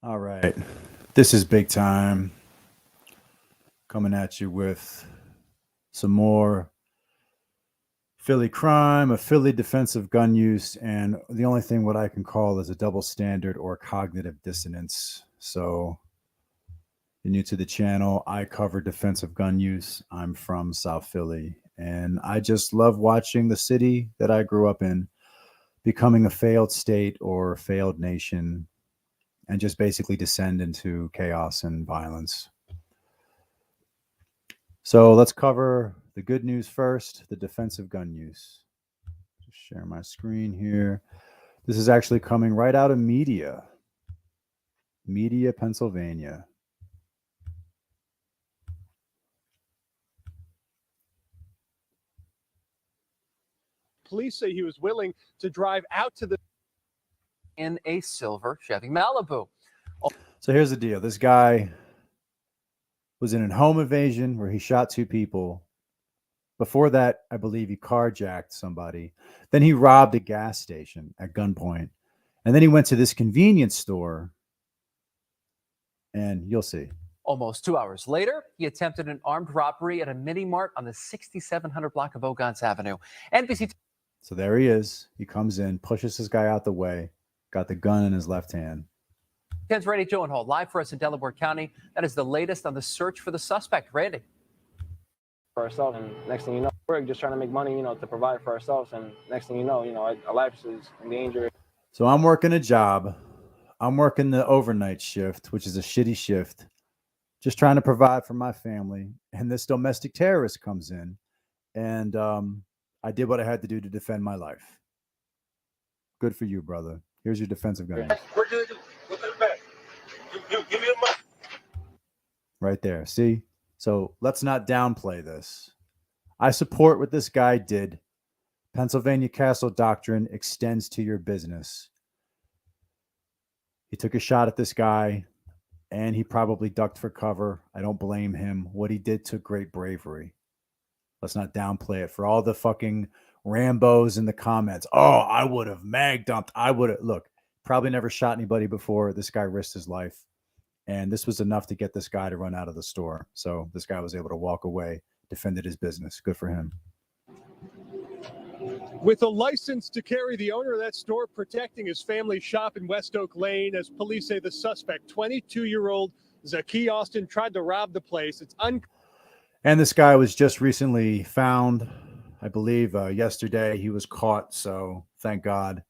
All right. This is big time. Coming at you with some more Philly crime, a Philly defensive gun use, and the only thing what I can call is a double standard or cognitive dissonance. So, you're new to the channel. I cover defensive gun use. I'm from South Philly, and I just love watching the city that I grew up in becoming a failed state or failed nation and just basically descend into chaos and violence. So let's cover the good news first, the defensive gun use. Just share my screen here. This is actually coming right out of Media, Pennsylvania. Police say he was willing to drive out to the in a silver Chevy Malibu. So here's the deal. This guy was in a home invasion where he shot two people. Before that, I believe he carjacked somebody. Then he robbed a gas station at gunpoint. And then he went to this convenience store. And you'll see. Almost 2 hours later, he attempted an armed robbery at a mini mart on the 6700 block of Ogons Avenue. NBC. So there he is. He comes in, pushes this guy out the way, got the gun in his left hand. 10's Randy Joenhall, live for us in Delaware County. That is the latest on the search for the suspect. Randy. For ourselves, and next thing you know, we're just trying to make money, to provide for ourselves, and next thing you know, our life is in danger. So I'm working a job. I'm working the overnight shift, which is a shitty shift, just trying to provide for my family. And this domestic terrorist comes in, and I did what I had to do to defend my life. Good for you, brother. Here's your defensive gun. What you do? Look at the back. You give me the money. Right there. See? So let's not downplay this. I support what this guy did. Pennsylvania Castle Doctrine extends to your business. He took a shot at this guy, and he probably ducked for cover. I don't blame him. What he did took great bravery. Let's not downplay it. For all the fucking Rambos in the comments. Oh, I would have mag dumped. I would have. Look, probably never shot anybody before. This guy risked his life. And this was enough to get this guy to run out of the store. So this guy was able to walk away, defended his business. Good for him. with a license to carry, the owner of that store protecting his family shop in West Oak Lane, as police say the suspect, 22-year-old Zaki Austin, tried to rob the place. And this guy was just recently found, I believe, yesterday. He was caught, so thank God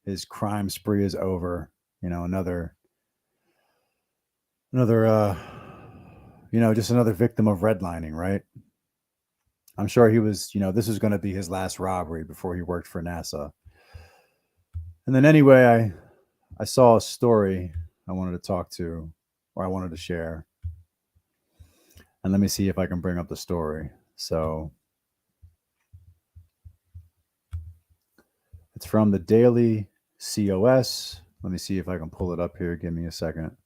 his crime spree is over. You know, another, just another victim of redlining, right? I'm sure he was, this was going to be his last robbery before he worked for NASA. And then anyway, I saw a story I wanted to talk to, or I wanted to share. And let me see if I can bring up the story. So it's from the Daily COS. Let me see if I can pull it up here. Give me a second.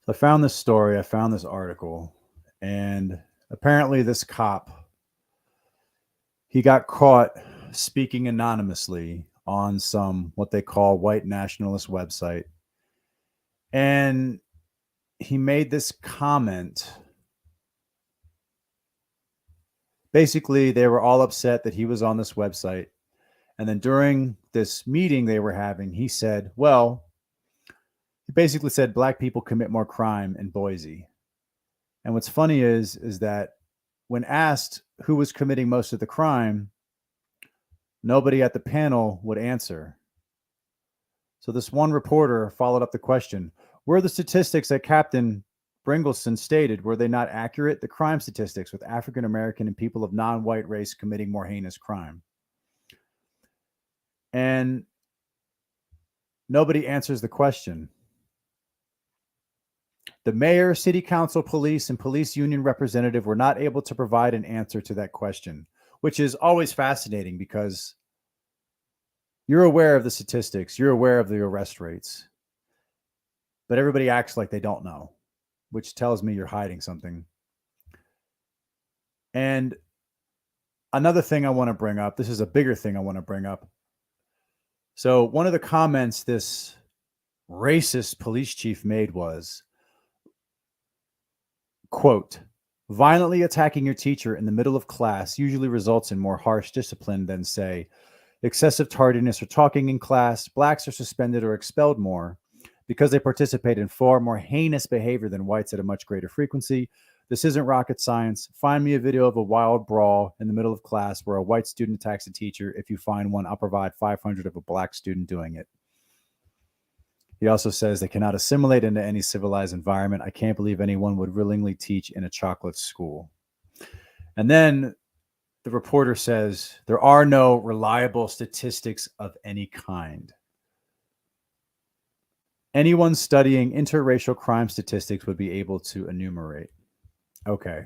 So I found this story. I found this article. And apparently this cop, he got caught speaking anonymously on some what they call white nationalist website. And he made this comment. Basically, they were all upset that he was on this website. And then during this meeting they were having, he said, well, he basically said black people commit more crime in Boise. And what's funny is that when asked who was committing most of the crime, nobody at the panel would answer. So this one reporter followed up the question, were the statistics that Captain Bringleson stated, were they not accurate? The crime statistics with African American and people of non-white race committing more heinous crime. And nobody answers the question. The mayor, city council, police, and police union representative were not able to provide an answer to that question, which is always fascinating because you're aware of the statistics, you're aware of the arrest rates, but everybody acts like they don't know, which tells me you're hiding something. And another thing I want to bring up, this is a bigger thing I want to bring up. So one of the comments this racist police chief made was, quote, violently attacking your teacher in the middle of class usually results in more harsh discipline than, say, excessive tardiness or talking in class. Blacks are suspended or expelled more because they participate in far more heinous behavior than whites at a much greater frequency. This isn't rocket science. Find me a video of a wild brawl in the middle of class where a white student attacks a teacher. If you find one, I'll provide 500 of a black student doing it. He also says they cannot assimilate into any civilized environment. I can't believe anyone would willingly teach in a chocolate school. And then the reporter says there are no reliable statistics of any kind. Anyone studying interracial crime statistics would be able to enumerate. Okay.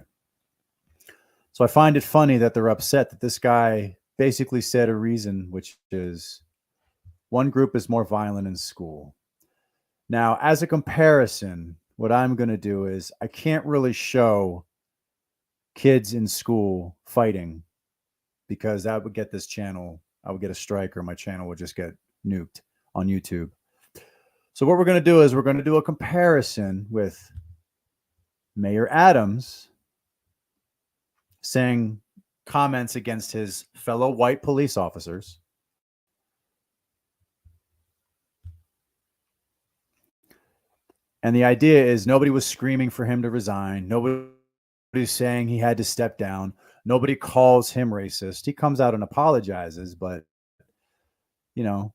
So I find it funny that they're upset that this guy basically said a reason, which is one group is more violent in school. Now, as a comparison, what I'm going to do is I can't really show kids in school fighting because that would get this channel, I would get a strike or my channel would just get nuked on YouTube. So what we're going to do is we're going to do a comparison with Mayor Adams saying comments against his fellow white police officers. And the idea is nobody was screaming for him to resign. Nobody's saying he had to step down. Nobody calls him racist. He comes out and apologizes, but, you know,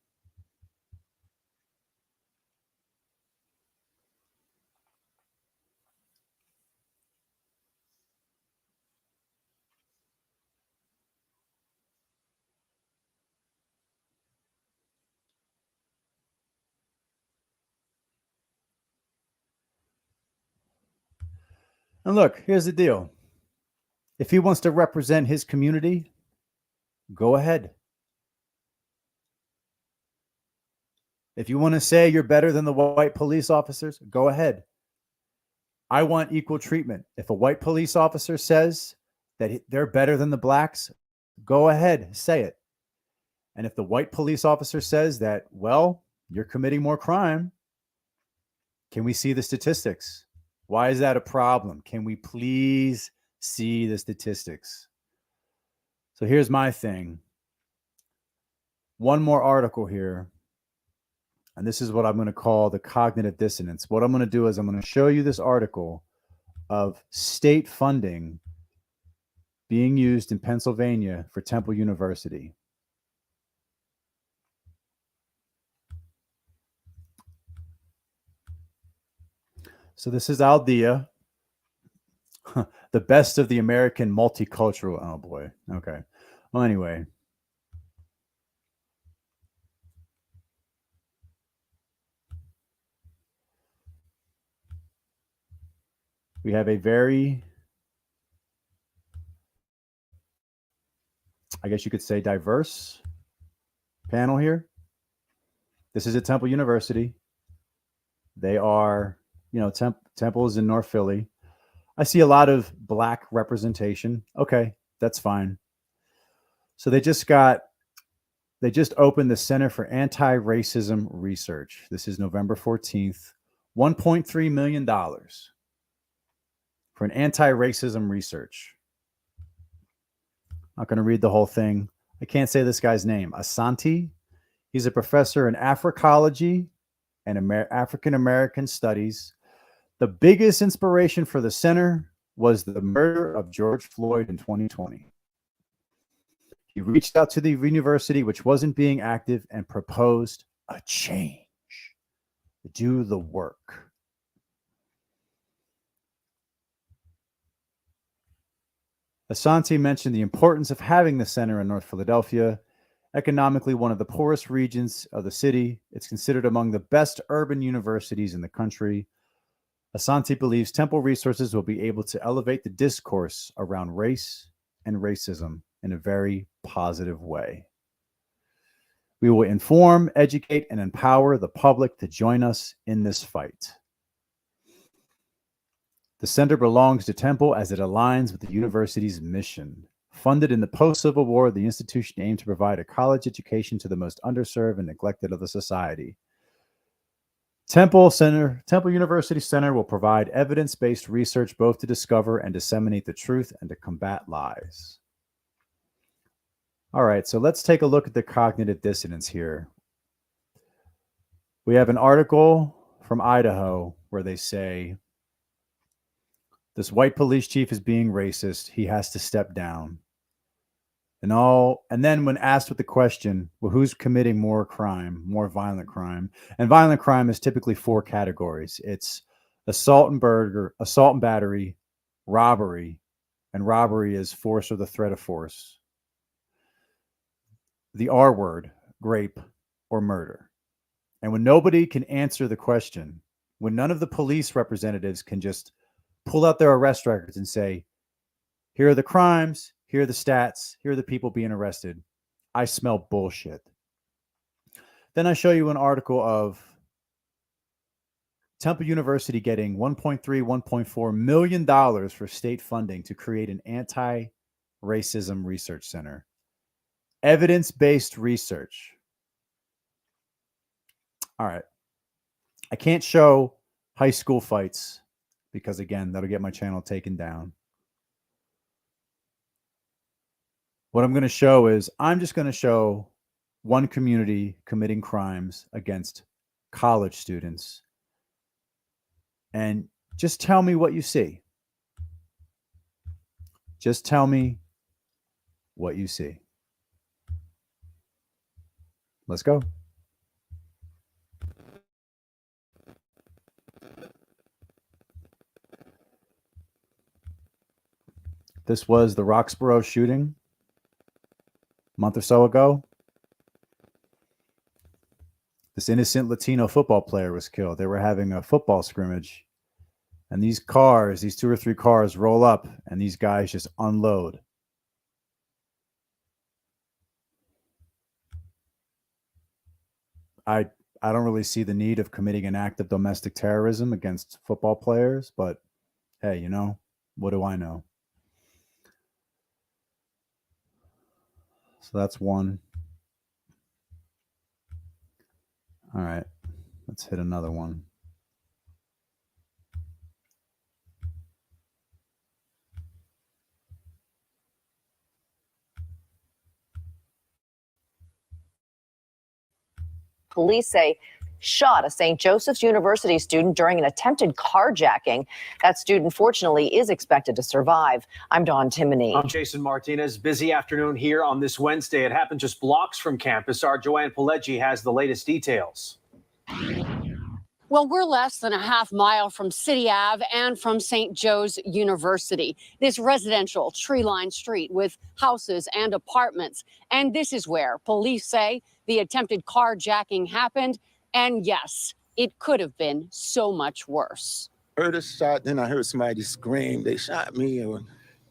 and look, here's the deal. If he wants to represent his community, go ahead. If you want to say you're better than the white police officers, go ahead. I want equal treatment. If a white police officer says that they're better than the blacks, go ahead, say it. And if the white police officer says that, well, you're committing more crime, can we see the statistics? Why is that a problem? Can we please see the statistics? So here's my thing. One more article here. And this is what I'm going to call the cognitive dissonance. What I'm going to do is I'm going to show you this article of state funding being used in Pennsylvania for Temple University. So this is Aldea, the best of the American multicultural. Oh boy. Okay. Well, anyway. We have a very, I guess you could say, diverse panel here. This is at Temple University. They are, you know, Temple is in North Philly. I see a lot of black representation. Okay, that's fine. So they just opened the Center for Anti-Racism Research. This is November 14th, $1.3 million for an anti-racism research. I'm not going to read the whole thing. I can't say this guy's name. Asante. He's a professor in Africology and African American studies. The biggest inspiration for the center was the murder of George Floyd in 2020. He reached out to the university, which wasn't being active, and proposed a change. Do the work. Asante mentioned the importance of having the center in North Philadelphia, economically one of the poorest regions of the city. It's considered among the best urban universities in the country. Asante believes Temple resources will be able to elevate the discourse around race and racism in a very positive way. We will inform, educate, and empower the public to join us in this fight. The center belongs to Temple as it aligns with the university's mission. Funded in the post-Civil War, the institution aimed to provide a college education to the most underserved and neglected of the society. Temple University Center will provide evidence-based research both to discover and disseminate the truth and to combat lies. All right, so let's take a look at the cognitive dissonance here. We have an article from Idaho where they say, this white police chief is being racist. He has to step down. And then when asked with the question, well, who's committing more crime, more violent crime? And violent crime is typically 4 categories. It's assault and battery, robbery, and robbery is force or the threat of force. The R word, rape, or murder. And when nobody can answer the question, when none of the police representatives can just pull out their arrest records and say, here are the crimes, here are the stats, here are the people being arrested, I smell bullshit. Then I show you an article of Temple University getting $1.3, $1.4 million for state funding to create an anti-racism research center. Evidence-based research. All right. I can't show high school fights because, again, that'll get my channel taken down. What I'm going to show is I'm just going to show one community committing crimes against college students. And just tell me what you see. Just tell me what you see. Let's go. This was the Roxborough shooting a month or so ago. This innocent Latino football player was killed. They were having a football scrimmage, and these 2 or 3 cars roll up, and these guys just unload. I don't really see the need of committing an act of domestic terrorism against football players, but hey, you know, what do I know? So that's one. All right, let's hit another one. Police say shot a St. Joseph's University student during an attempted carjacking. That student, fortunately, is expected to survive. I'm Dawn Timoney. I'm Jason Martinez. Busy afternoon here on this Wednesday. It happened just blocks from campus. Our Joanne Pileggi has the latest details. Well, we're less than a half mile from City Ave and from St. Joe's University, this residential tree-lined street with houses and apartments. And this is where police say the attempted carjacking happened. And yes, it could have been so much worse. Heard a shot, then I heard somebody scream, they shot me,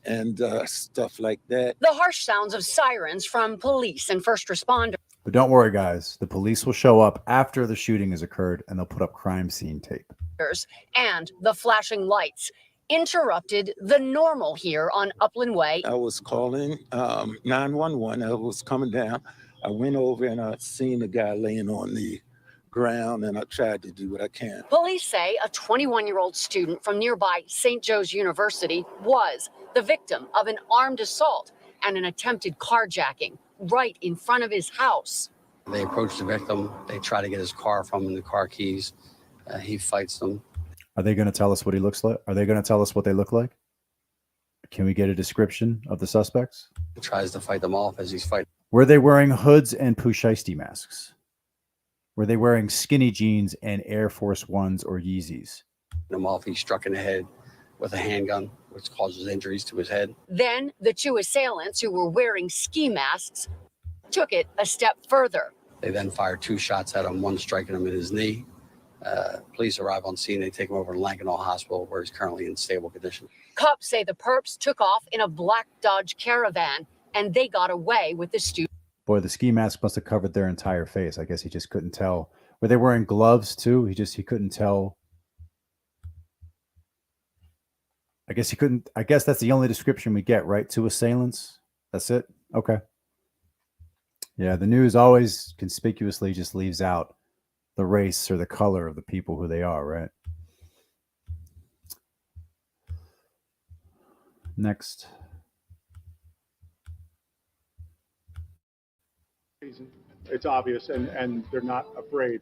and stuff like that. The harsh sounds of sirens from police and first responders. But don't worry, guys. The police will show up after the shooting has occurred, and they'll put up crime scene tape. And the flashing lights interrupted the normal here on Upland Way. I was calling 911. I was coming down. I went over and I seen the guy laying on the ground, and I tried to do what I can. Police say a 21-year-old student from nearby St. Joe's University was the victim of an armed assault and an attempted carjacking right in front of his house. They approach the victim. They try to get his car from him, the car keys. He fights them. Are they going to tell us what he looks like? Are they going to tell us what they look like? Can we get a description of the suspects? He tries to fight them off as he's fighting. Were they wearing hoods and Pusheisty masks? Were they wearing skinny jeans and Air Force Ones or Yeezys? Him off. He's struck in the head with a handgun, which causes injuries to his head. Then the 2 assailants who were wearing ski masks took it a step further. They then fired 2 shots at him, one striking him in his knee. Police arrive on scene. They take him over to Lankenau Hospital, where he's currently in stable condition. Cops say the perps took off in a black Dodge Caravan, and they got away with the student. Boy, the ski mask must have covered their entire face. I guess he just couldn't tell. Were they wearing gloves too? He couldn't tell. I guess he couldn't. I guess that's the only description we get, right? 2 assailants That's it? Okay. Yeah, the news always conspicuously just leaves out the race or the color of the people who they are, right? Next. It's obvious, and they're not afraid.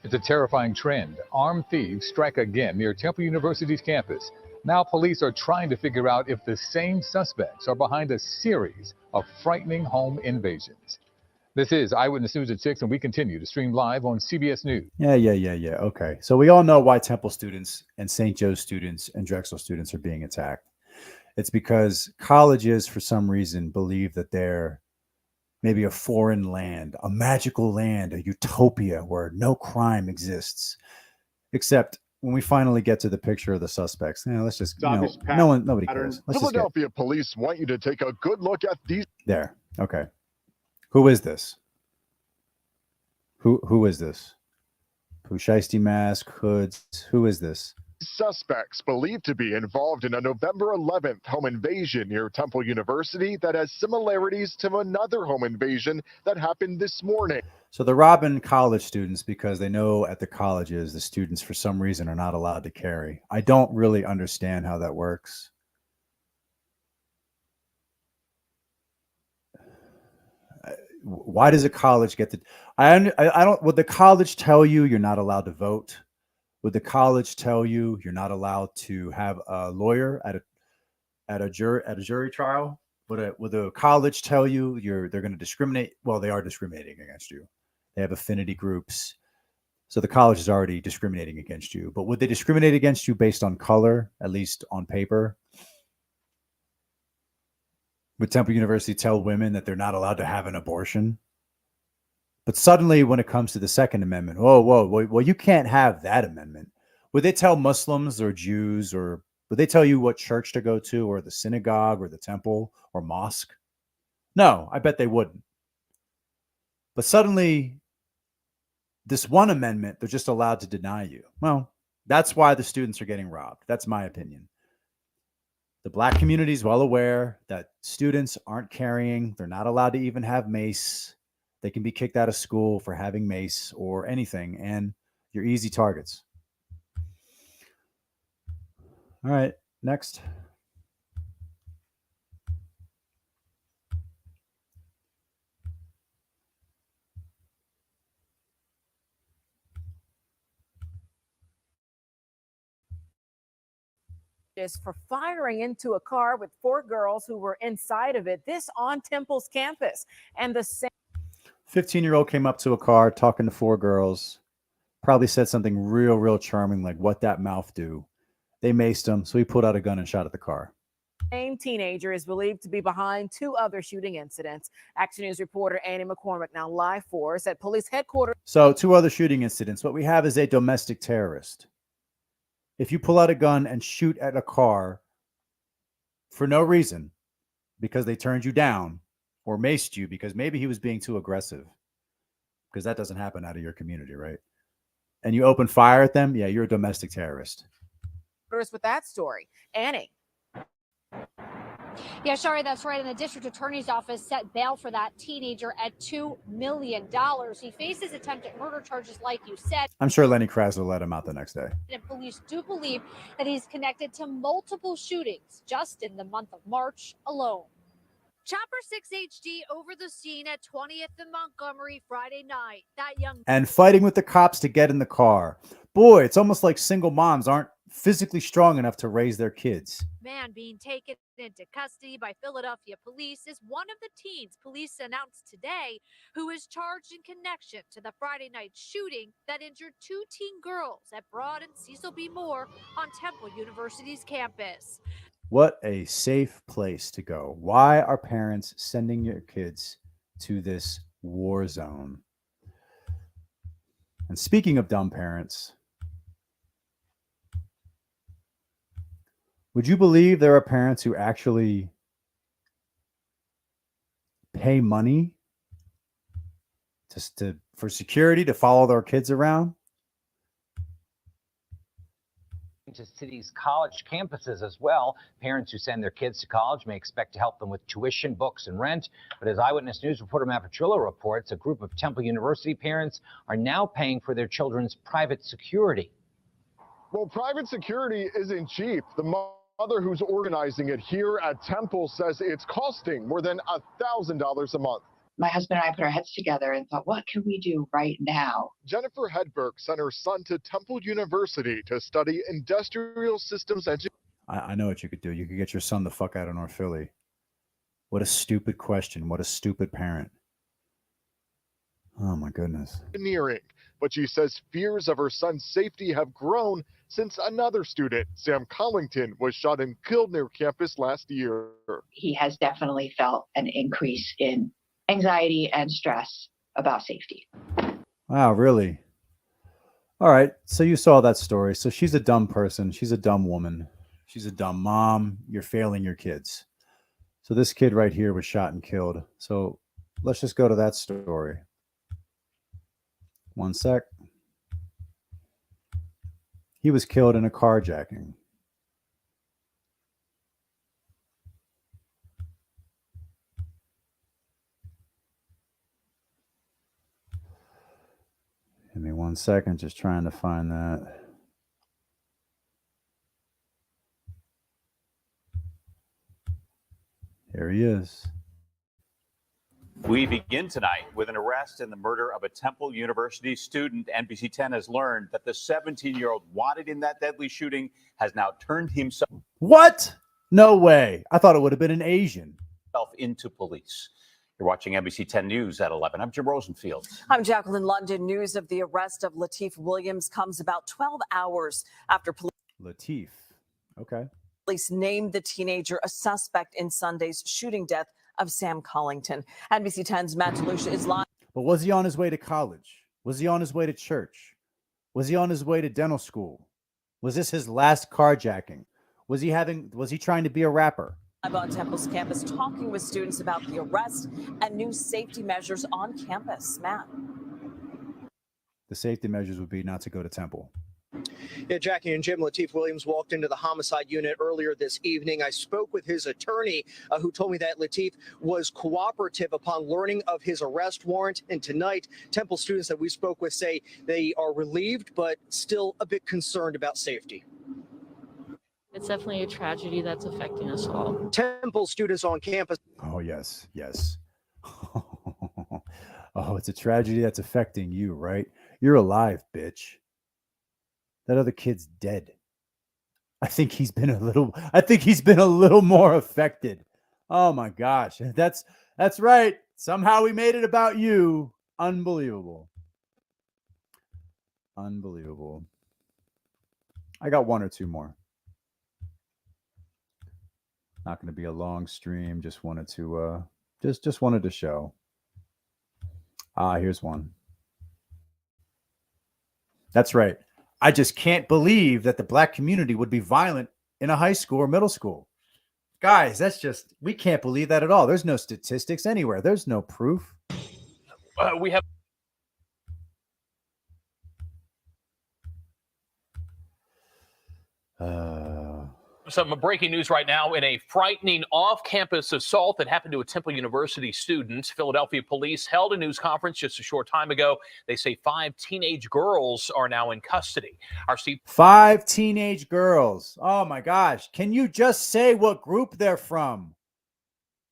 It's a terrifying trend. Armed thieves strike again near Temple University's campus. Now police are trying to figure out if the same suspects are behind a series of frightening home invasions. This is Eyewitness News at 6, and we continue to stream live on CBS News. Yeah. Okay. So we all know why Temple students and St. Joe's students and Drexel students are being attacked. It's because colleges, for some reason, believe that they're maybe a foreign land, a magical land, a utopia where no crime exists. Except when we finally get to the picture of the suspects, let's just, nobody cares. Philadelphia police want you to take a good look at these. There. Okay. Who is this? Who is this? Pusheisty mask, hoods. Who is this? Suspects believed to be involved in a November 11th home invasion near Temple University that has similarities to another home invasion that happened this morning. So they're robbing college students because they know at the colleges the students for some reason are not allowed to carry. I don't really understand how that works. Why does a college get to? I don't. Would the college tell you you're not allowed to vote? Would the college tell you you're not allowed to have a lawyer at a jury trial? Would the college tell you they're going to discriminate? Well, they are discriminating against you. They have affinity groups, so the college is already discriminating against you. But would they discriminate against you based on color, at least on paper? Would Temple University tell women that they're not allowed to have an abortion? But suddenly, when it comes to the Second Amendment, well, you can't have that amendment. Would they tell Muslims or Jews, or would they tell you what church to go to, or the synagogue, or the temple, or mosque? No, I bet they wouldn't. But suddenly, this one amendment, they're just allowed to deny you. Well, that's why the students are getting robbed. That's my opinion. The Black community is well aware that students aren't carrying. They're not allowed to even have mace. They can be kicked out of school for having mace or anything, and you're easy targets. All right, next. For firing into a car with 4 girls who were inside of it. This on Temple's campus. And the same 15-year-old came up to a car talking to 4 girls, probably said something real charming like, "What that mouth do?" They maced him, so he pulled out a gun and shot at the car. same teenager is believed to be behind 2 other shooting incidents. Action News reporter Annie McCormick now live for us at police headquarters. So 2 other shooting incidents. What we have is a domestic terrorist. If you pull out a gun and shoot at a car for no reason, because they turned you down or maced you because maybe he was being too aggressive, because that doesn't happen out of your community, right? And you open fire at them, yeah, you're a domestic terrorist. With that story, Annie. Yeah, Shari, that's right. And the district attorney's office set bail for that teenager at $2 million. He faces attempted murder charges, like you said. I'm sure Lenny Krasner let him out the next day. And police do believe that he's connected to multiple shootings just in the month of March alone. Chopper 6 HD over the scene at 20th and Montgomery Friday night. That young And fighting with the cops to get in the car. Boy, it's almost like single moms aren't physically strong enough to raise their kids. man being taken into custody by Philadelphia police is one of the teens police announced today who is charged in connection to the Friday night shooting that injured 2 teen girls at Broad and Cecil B. Moore on Temple University's campus. What a safe place to go. Why are parents sending your kids to this war zone? And speaking of dumb parents, would you believe there are parents who actually pay money for security to follow their kids around? to cities' college campuses as well. Parents who send their kids to college may expect to help them with tuition, books, and rent. But as Eyewitness News reporter Matt Petrillo reports, a group of Temple University parents are now paying for their children's private security. Well, private security isn't cheap. The mother who's organizing it here at Temple says it's costing more than $1,000 a month. My husband and I put our heads together and thought, what can we do right now? Jennifer Hedberg sent her son to Temple University to study industrial systems engineering. I know what you could do. You could get your son the fuck out of North Philly. What a stupid question. What a stupid parent. Oh, my goodness. But she says fears of her son's safety have grown since another student, Sam Collington, was shot and killed near campus last year. He has definitely felt an increase in anxiety and stress about safety. Wow, really? All right. So you saw that story. So she's a dumb person. She's a dumb woman. She's a dumb mom. You're failing your kids. So this kid right here was shot and killed. So let's just go to that story. One sec. He was killed in a carjacking. Give me 1 second, just trying to find that. Here he is. We begin tonight with an arrest in the murder of a Temple University student. NBC 10 has learned that the 17-year-old wanted in that deadly shooting has now turned himself What? No way. I thought it would have been an Asian. into police. You're watching NBC 10 News at 11. I'm Jim Rosenfield. I'm Jacqueline London. News of the arrest of Lateef Williams comes about 12 hours after Lateef. Okay. police named the teenager a suspect in Sunday's shooting death of Sam Collington. NBC 10's Matt DeLucia is live. But was he on his way to college? Was he on his way to church? Was he on his way to dental school? Was this his last carjacking? Was he trying to be a rapper? Live on Temple's campus talking with students about the arrest and new safety measures on campus. Matt. The safety measures would be not to go to Temple. Yeah, Jackie and Jim, Lateef Williams walked into the homicide unit earlier this evening. I spoke with his attorney who told me that Lateef was cooperative upon learning of his arrest warrant. And tonight, Temple students that we spoke with say they are relieved, but still a bit concerned about safety. It's definitely a tragedy that's affecting us all. Temple students on campus. Oh, yes, yes. Oh, it's a tragedy that's affecting you, right? You're alive, bitch. That other kid's dead. I think he's been a little more affected. Oh my gosh. That's right. Somehow we made it about you. Unbelievable. Unbelievable. I got one or two more. Not going to be a long stream. Just wanted to just wanted to show. Here's one. That's right. I just can't believe that the black community would be violent in a high school or middle school. Guys, we can't believe that at all. There's no statistics anywhere. There's no proof. We have. Some breaking news right now in a frightening off-campus assault that happened to a Temple University student. Philadelphia police held a news conference just a short time ago. They say 5 teenage girls are now in custody. 5 teenage girls. Oh my gosh. Can you just say what group they're from?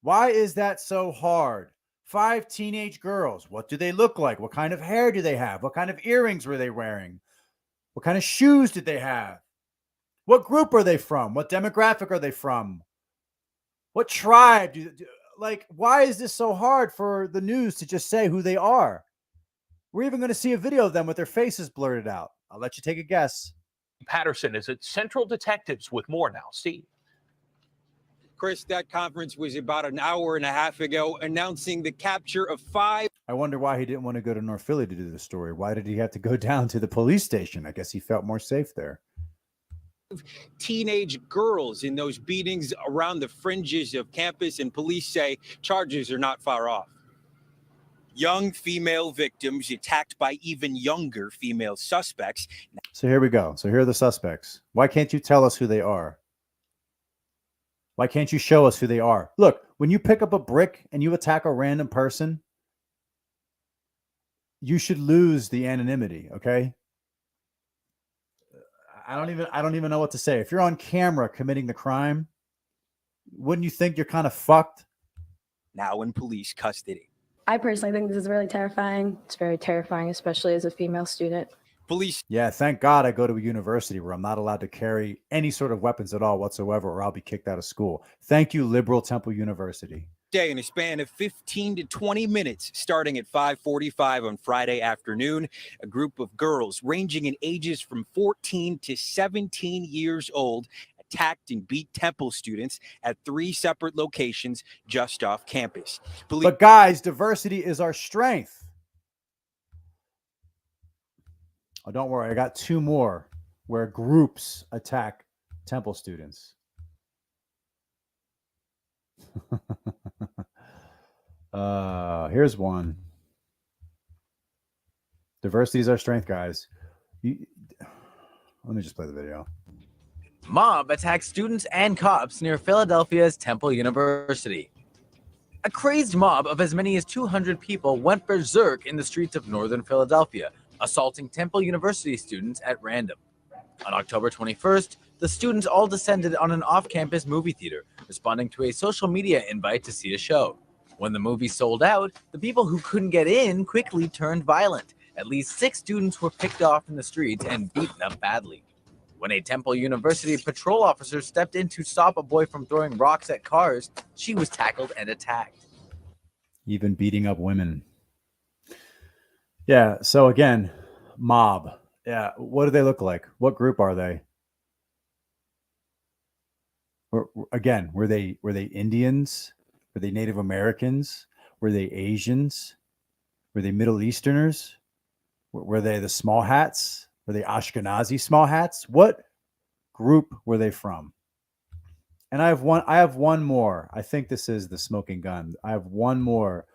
Why is that so hard? 5 teenage girls. What do they look like? What kind of hair do they have? What kind of earrings were they wearing? What kind of shoes did they have? What group are they from? What demographic are they from? What tribe? Why is this so hard for the news to just say who they are? We're even going to see a video of them with their faces blurted out. I'll let you take a guess. Patterson is at Central Detectives with more now. Steve. Chris, that conference was about an hour and a half ago, announcing the capture of 5. I wonder why he didn't want to go to North Philly to do the story. Why did he have to go down to the police station? I guess he felt more safe there. Teenage girls in those beatings around the fringes of campus, and police say charges are not far off. Young female victims attacked by even younger female suspects. So here we go. So here are the suspects. Why can't you tell us who they are? Why can't you show us who they are? Look, when you pick up a brick and you attack a random person, you should lose the anonymity, okay? I don't even know what to say. If you're on camera committing the crime, wouldn't you think you're kind of fucked? Now in police custody. I personally think this is really terrifying. It's very terrifying, especially as a female student. Police. Yeah, thank God I go to a university where I'm not allowed to carry any sort of weapons at all whatsoever, or I'll be kicked out of school. Thank you, liberal Temple University. Day in a span of 15 to 20 minutes, starting at 5:45 on Friday afternoon, a group of girls ranging in ages from 14 to 17 years old attacked and beat Temple students at 3 separate locations just off campus. But guys, diversity is our strength. Oh, don't worry. I got 2 more where groups attack Temple students. Here's one. Diversity is our strength, guys. Let me just play the video. Mob attacks students and cops near Philadelphia's Temple University. A crazed mob of as many as 200 people went berserk in the streets of northern Philadelphia, assaulting Temple University students at random. On October 21st, the students all descended on an off-campus movie theater, responding to a social media invite to see a show. When the movie sold out, the people who couldn't get in quickly turned violent. At least 6 students were picked off in the streets and beaten up badly. When a Temple University patrol officer stepped in to stop a boy from throwing rocks at cars, she was tackled and attacked. Even beating up women. Yeah, so again, mob. Yeah, what do they look like? What group are they? Again, were they Indians? Were they Native Americans? Were they Asians? Were they Middle Easterners? Were they the small hats? Were they Ashkenazi small hats? What group were they from? And I have one more. I think this is the smoking gun. I have one more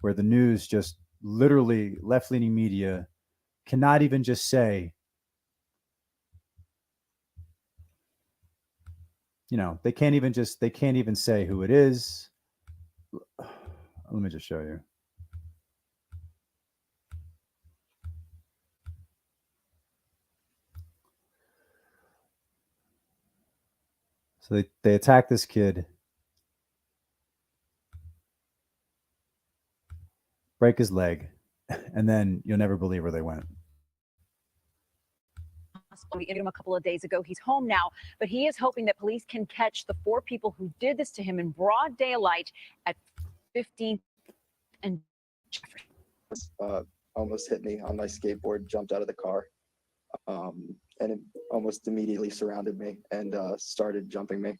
where the news just literally, left-leaning media cannot even just say, they can't even say who it is. Let me just show you. So they attack this kid, break his leg, and then you'll never believe where they went. We interviewed him a couple of days ago. He's home now, but he is hoping that police can catch the 4 people who did this to him in broad daylight at 15th and Jefferson. Almost hit me on my skateboard, jumped out of the car, and it almost immediately surrounded me and started jumping me.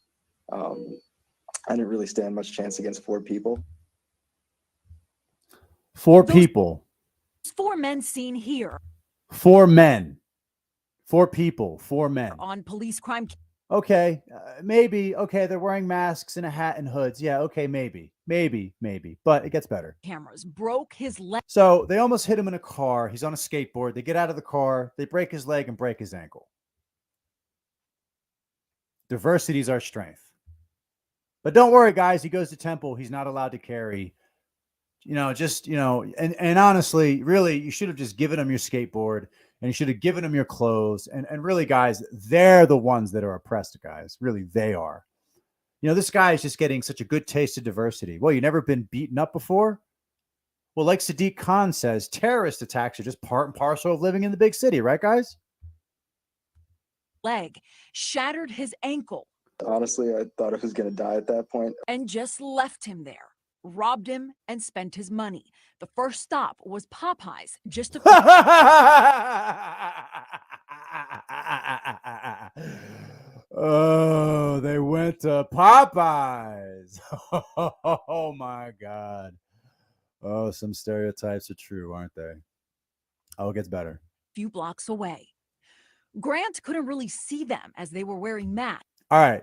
I didn't really stand much chance against 4 people. 4 people. 4 men seen here 4 men. 4 people. 4 men. on police crime. Okay, maybe. Okay, they're wearing masks and a hat and hoods. Yeah, okay, maybe. But it gets better. Cameras broke his leg. So they almost hit him in a car. He's on a skateboard. They get out of the car. They break his leg and break his ankle. Diversity is our strength. But don't worry, guys. He goes to Temple. He's not allowed to carry. And honestly, really, you should have just given him your skateboard. And you should have given them your clothes. And really, guys, they're the ones that are oppressed, guys. Really, they are. This guy is just getting such a good taste of diversity. Well, you've never been beaten up before? Well, like Sadiq Khan says, terrorist attacks are just part and parcel of living in the big city, right, guys? Leg shattered his ankle. Honestly, I thought I was going to die at that point. And just left him there. Robbed him and spent his money. The first stop was Popeyes. Just a Oh, they went to Popeyes. Oh my God. Oh, some stereotypes are true, aren't they? Oh, it gets better. few blocks away. Grant couldn't really see them as they were wearing masks. All right.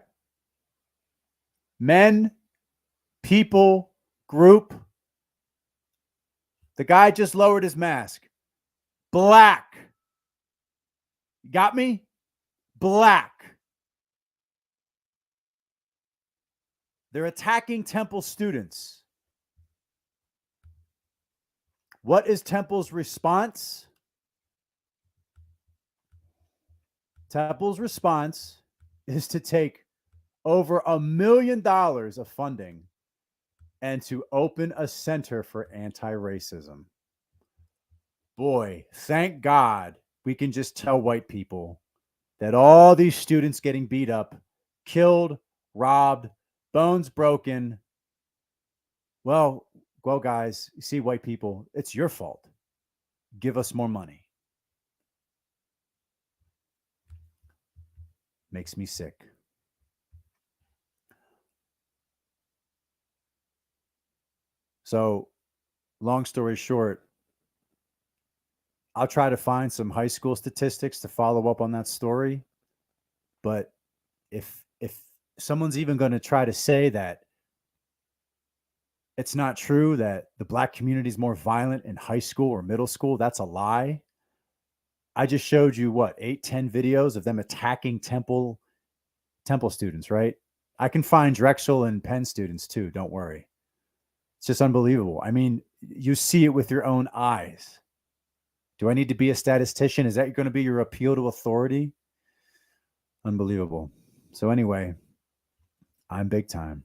Men, people, group. The guy just lowered his mask. Black. Got me? Black. They're attacking Temple students. What is Temple's response? Temple's response is to take over $1 million of funding and to open a center for anti-racism. Boy, thank God we can just tell white people that all these students getting beat up, killed, robbed, bones broken. Well, guys, you see, white people, it's your fault. Give us more money. Makes me sick. So, long story short, I'll try to find some high school statistics to follow up on that story. But if someone's even going to try to say that it's not true that the black community is more violent in high school or middle school, that's a lie. I just showed you 8-10 videos of them attacking Temple students, right? I can find Drexel and Penn students too, don't worry. It's just unbelievable. I mean, you see it with your own eyes. Do I need to be a statistician? Is that going to be your appeal to authority? Unbelievable. So anyway, I'm big time.